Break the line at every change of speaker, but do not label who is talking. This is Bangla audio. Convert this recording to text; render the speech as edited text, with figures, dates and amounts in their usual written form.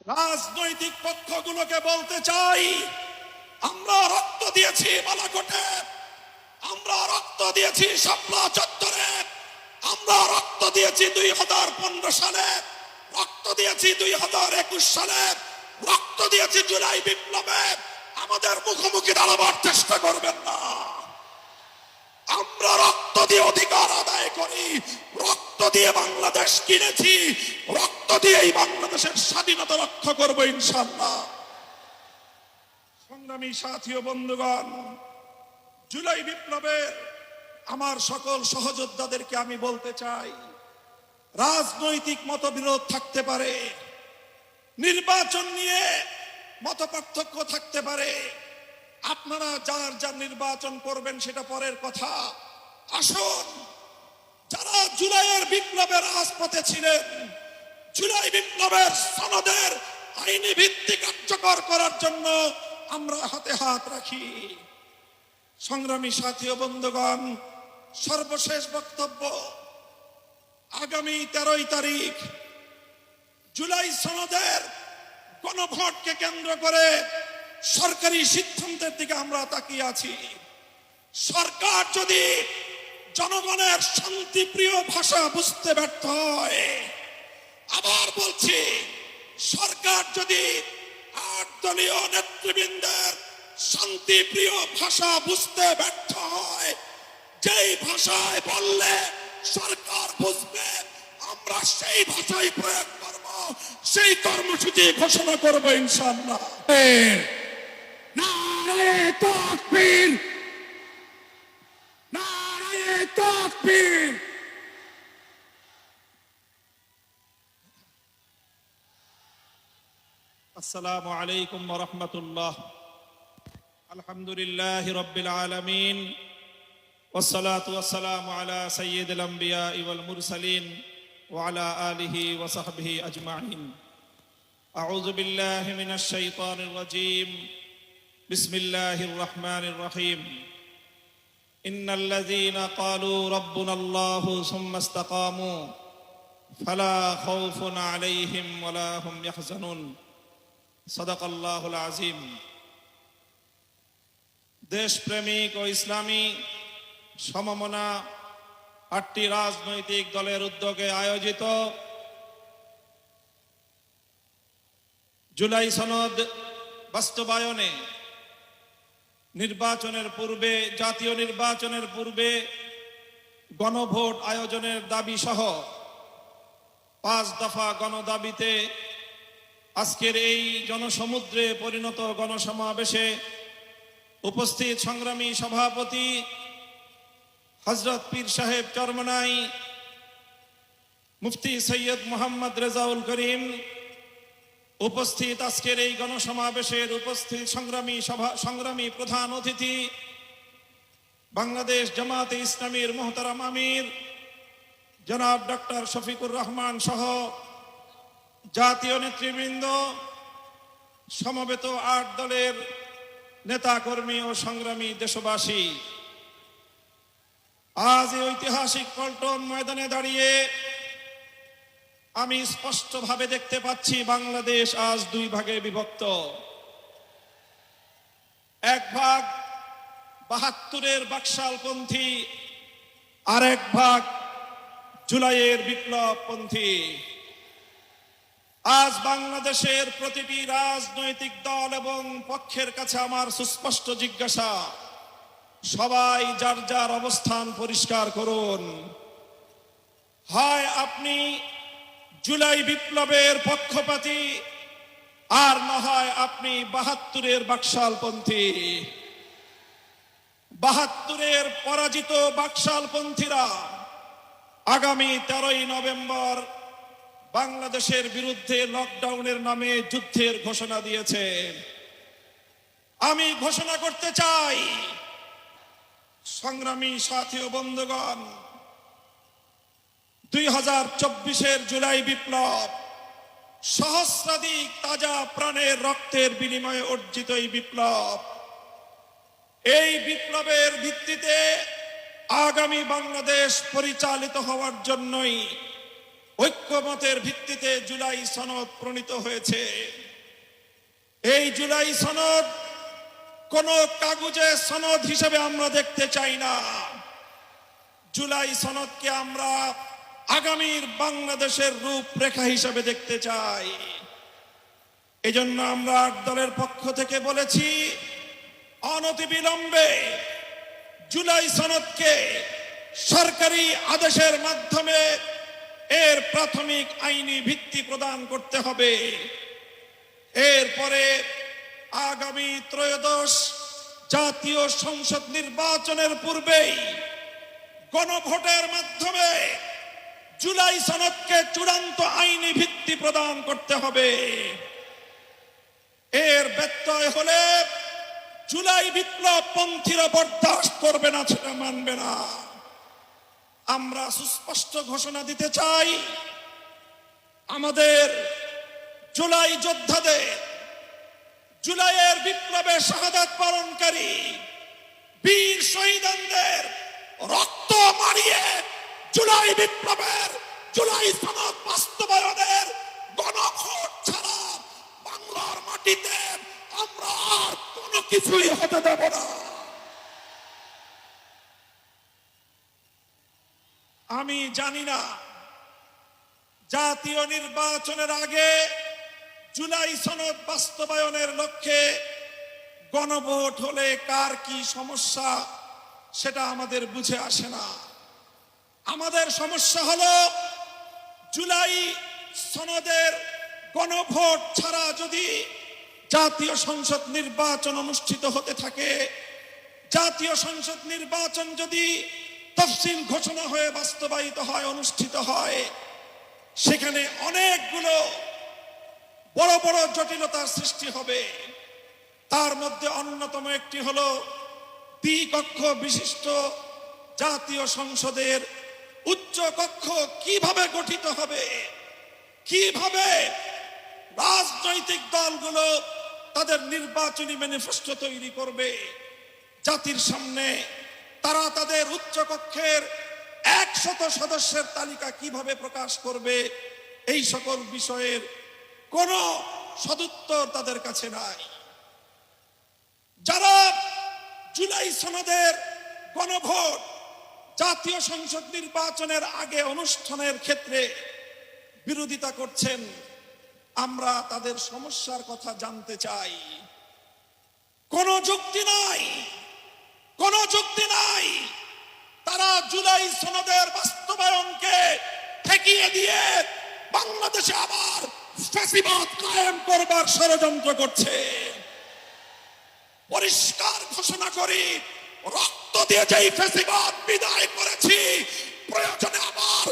রাজনৈতিক পক্ষগুলোকে বলতে চাই, আমরা রক্ত দিয়েছি বালাকোটে, আমরা রক্ত দিয়েছি শাপলা চত্বরে, আমরা রক্ত দিয়েছি 2015 সালে, রক্ত দিয়েছি 2021 সালে, রক্ত দিয়েছি জুলাই বিপ্লবে। আমাদের মুখোমুখি দাঁড়াবার চেষ্টা করবেন না। আমরা রক্ত দিয়ে অধিকার আদায় করি, রক্ত দিয়ে বাংলাদেশ কিনেছি, রক্ত দিয়েই বাংলাদেশের স্বাধীনতা রক্ষা করবো ইনশাআল্লাহ। সংগ্রামী সাথী ও বন্ধুগণ, জুলাই বিপ্লবে আমার সকল সহযোদ্ধাদেরকে আমি বলতে চাই, রাজনৈতিক মতবিরোধ থাকতে পারে, নির্বাচন নিয়ে মতপার্থক্য থাকতে পারে, আপনারা যার যার নির্বাচন করবেন সেটা পরের কথা। আসুন, যারা জুলাইয়ের বিপ্লবের রাজপথে ছিলেন, জুলাই বিপ্লবের সনদের আইনি ভিত্তি কার্যকর করার জন্য আমরা হাতে হাত রাখি। সংগ্রামী সাথী ও বন্ধুগণ, সর্বশেষ বক্তব্য, আগামী 13 তারিখ জুলাই সনদের গণভোটকে কেন্দ্র করে সরকারি সিদ্ধান্তের দিকে আমরা তাকিয়ে আছি। সরকার যদি জনগণের শান্তিপ্রিয় ভাষা বুঝতে ব্যর্থ হয়, আবার বলছি, সরকার যদি 8 দলীয় নেতৃবৃন্দের শান্তিপ্রিয় ভাষা বুঝতে ব্যর্থ হয়, যেই ভাষায় বললে সরকার বুঝবে, আমরা সেই ভাষাই প্রয়োগ করব, সেই কর্মসূচি ঘোষণা করব ইনশাআল্লাহ।
নারায়ে তাকবীর, নারায়ে তাকবীর।
আসসালামু আলাইকুম ওয়া রাহমাতুল্লাহ। আলহামদুলিল্লাহি রাব্বিল আলামিন, ওয়াসসালাতু ওয়াসসালামু আলা সাইয়্যিদিল আমবিয়া ওয়াল মুরসালিন ওয়া আলা আলিহি ওয়া সাহবিহি আজমাইন। আউযু বিল্লাহি মিনাশ শাইতানির রাজীম। বিসমিল্লাহির রহমানির রহিম। ইন্নাল্লাযীনা ক্বালু রাব্বুনাল্লাহু সুম্মা ইসতাকামু ফালা খাউফুন আলাইহিম ওয়া লা হুম ইয়াহজানুন। সাদাকাল্লাহুল আযীম। দেশপ্রেমিক ও ইসলামী সমমনা 8টি রাজনৈতিক দলের উদ্যোগে আয়োজিত জুলাই সনদ বাস্তবায়নে নির্বাচনের পূর্বে, জাতীয় নির্বাচনের পূর্বে গণভোট আয়োজনের দাবি সহ 5 দফা গণদাবিতে আজকের এই জনসমুদ্রে পরিণত গণসমাবেশে উপস্থিত সংগ্রামী সভাপতি হযরত পীর সাহেব চরমনাই মুফতি সৈয়দ মোহাম্মদ রেজাউল করিম, উপস্থিত আজকের এই গণসমাবেশের উপস্থিত সংগ্রামী প্রধান অতিথি বাংলাদেশ জামাতে ইসলামীর মোহতারাম আমির জনাব ডক্টর শফিকুর রহমান সহ জাতীয় নেতৃবৃন্দ, সমবেত 8 দলের নেতাকর্মী ও সংগ্রামী দেশবাসী, আজ এই ঐতিহাসিক পল্টন ময়দানে দাঁড়িয়ে আমি স্পষ্টভাবে দেখতে পাচ্ছি বাংলাদেশ আজ 2 ভাগে বিভক্ত। এক ভাগ 72-এর বাকশালপন্থী, আর এক ভাগ জুলাইয়ের বিপ্লবপন্থী। আজ বাংলাদেশের প্রতিটি রাজনৈতিক দল এবং পক্ষের কাছে আমার সুস্পষ্ট জিজ্ঞাসা, সবাই যার যার অবস্থান পরিষ্কার করুন। হয় আপনি জুলাই বিপ্লবের পক্ষপাতী, আর না হয় আপনি 72-এর বাকশালপন্থী। 72-এর পরাজিত বাকশালপন্থীরা আগামী 13ই নভেম্বর বাংলাদেশের বিরুদ্ধে লকডাউনের নামে যুদ্ধের ঘোষণা দিয়েছে। আমি ঘোষণা করতে চাই, সংগ্রামী সাথী ও বন্ধুগণ, 2024-এর জুলাই বিপ্লব সহস্রাধিক তাজা প্রাণের রক্তের বিনিময়ে অর্জিত এই বিপ্লব। এই বিপ্লবের ভিত্তিতে আগামী বাংলাদেশ পরিচালিত হওয়ার জন্যই ঐক্যমতের ভিত্তিতে জুলাই সনদ প্রণীত হয়েছে। এই জুলাই সনদ কোন কাগজে সনদ হিসেবে আমরা দেখতে চাই না। জুলাই সনদকে আমরা আগামীর বাংলাদেশের রূপরেখা হিসেবে দেখতে চাই। এজন্য আমরা দলের পক্ষ থেকে বলেছি, অনতিবিলম্বে জুলাই সনদকে সরকারি আদেশের মাধ্যমে এর প্রাথমিক আইনি ভিত্তি প্রদান করতে হবে। এরপরে আগামী ত্রয়োদশ জাতীয় সংসদ নির্বাচনের পূর্বেই গণভোটের মাধ্যমে জুলাই সনদকে চূড়ান্ত আইনি ভিত্তি প্রদান করতে হবে। এর ব্যত্যয় হলে জুলাই বিপ্লব পন্থীরা বরদাস্ত করবে না, সেটা মানবে না। আমরা সুস্পষ্ট ঘোষণা দিতে চাই, আমাদের জুলাই যোদ্ধাদের, জুলাইয়ের বিপ্লবের শাহাদাত পালনকারী বীর শহীদদের রক্ত মারিয়ে জুলাই বিপ্লবের, জুলাই সনদ বাস্তবায়নের গণভোট ছাড়া বাংলার মাটিতে আমরা আর কোনো কিছুই হতে দেব না। আমি জানি না জাতীয় নির্বাচনের আগে জুলাই সনদ বাস্তবায়নের লক্ষ্যে গণভোট হলে কার কি সমস্যা, সেটা আমাদের বুঝে আসে না। আমাদের সমস্যা হলো জুলাই সনদের গণভোট ছাড়া যদি জাতীয় সংসদ নির্বাচন অনুষ্ঠিত হতে থাকে, জাতীয় সংসদ নির্বাচন যদি তফসিল ঘোষণা হয়ে বাস্তবায়িত হয়, অনুষ্ঠিত হয়, সেখানে অনেকগুলো বড় বড় জটিলতার সৃষ্টি হবে। তার মধ্যে অন্যতম একটি হলো দ্বিকক্ষ বিশিষ্ট জাতীয় সংসদের উচ্চ কক্ষ কিভাবে গঠিত হবে, কিভাবে রাজনৈতিক দলগুলো তাদের নির্বাচনী ম্যানিফেস্টো তৈরি করবে, জাতির সামনে তারা তাদের উচ্চ কক্ষের 100 সদস্যের তালিকা কিভাবে প্রকাশ করবে, এই সকল বিষয়ের কোনো সদুত্তর তাদের কাছে নাই। যারা জুলাই সনদের গণভোট জাতীয় সংসদ নির্বাচনের আগে অনুষ্ঠানের ক্ষেত্রে বিরোধিতা করছেন, আমরা তাদের সমস্যার কথা জানতে চাই। কোনো যুক্তি নাই, কোনো যুক্তি নাই। তারা জুলাই সনদের বাস্তবায়নকে ঠেকিয়ে দিয়ে বাংলাদেশে আবার ফ্যাসিবাদ কায়েম করবার ষড়যন্ত্র করছে। পরিষ্কার ঘোষণা করি, রক্ত দিয়ে যেই ফ্যাসিবাদ বিদায় করেছি, প্রয়োজনে আবার